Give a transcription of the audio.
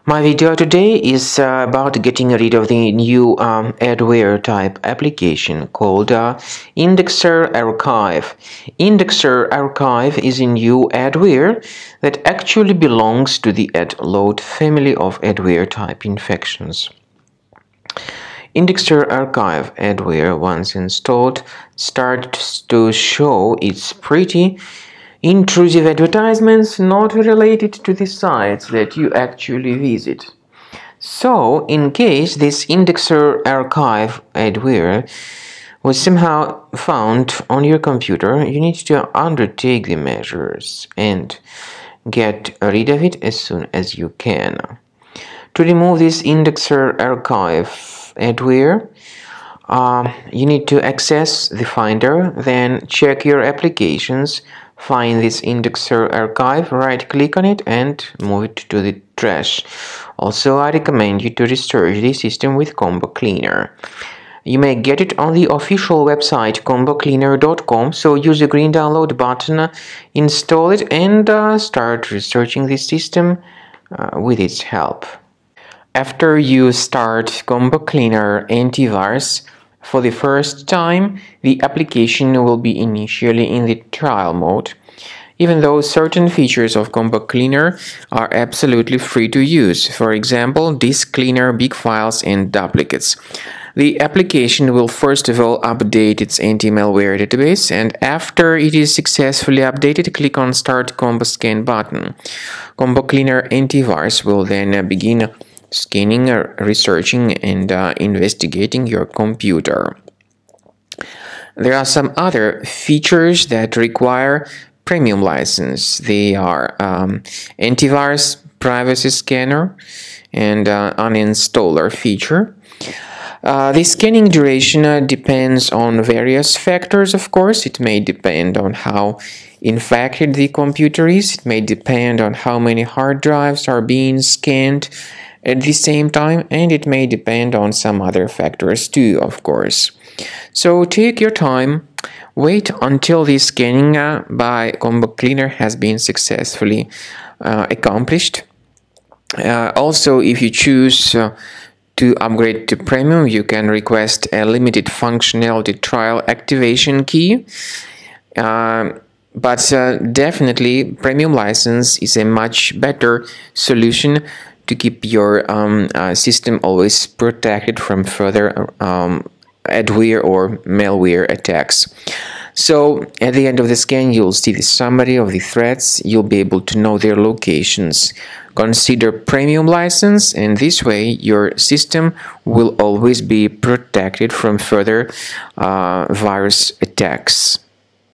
My video today is about getting rid of the new adware type application called IndexerArchive. IndexerArchive is a new adware that actually belongs to the adload family of adware type infections. IndexerArchive adware, once installed, starts to show its pretty intrusive advertisements not related to the sites that you actually visit. So, in case this IndexerArchive adware was somehow found on your computer, you need to undertake the measures and get rid of it as soon as you can. To remove this IndexerArchive adware, you need to access the Finder, then check your applications, find this IndexerArchive, right-click on it and move it to the trash. Also, I recommend you to restore the system with Combo Cleaner. You may get it on the official website combocleaner.com, so use the green download button, install it and start researching the system with its help. After you start Combo Cleaner antivirus, for the first time, the application will be initially in the trial mode, even though certain features of Combo Cleaner are absolutely free to use. For example, disk cleaner, big files, and duplicates. The application will first of all update its anti-malware database, and after it is successfully updated, click on Start Combo Scan button. Combo Cleaner antivirus will then begin scanning, researching, and investigating your computer. There are some other features that require premium license. They are antivirus, privacy scanner, and uninstaller feature. The scanning duration depends on various factors, of course. It may depend on how infected the computer is. It may depend on how many hard drives are being scanned at the same time, and it may depend on some other factors too, of course. So take your time, wait until the scanning by Combo Cleaner has been successfully accomplished. Also, if you choose to upgrade to premium, you can request a limited functionality trial activation key. But definitely premium license is a much better solution to keep your system always protected from further adware or malware attacks. So at the end of the scan, you'll see the summary of the threats. You'll be able to know their locations. Consider premium license, and this way your system will always be protected from further virus attacks.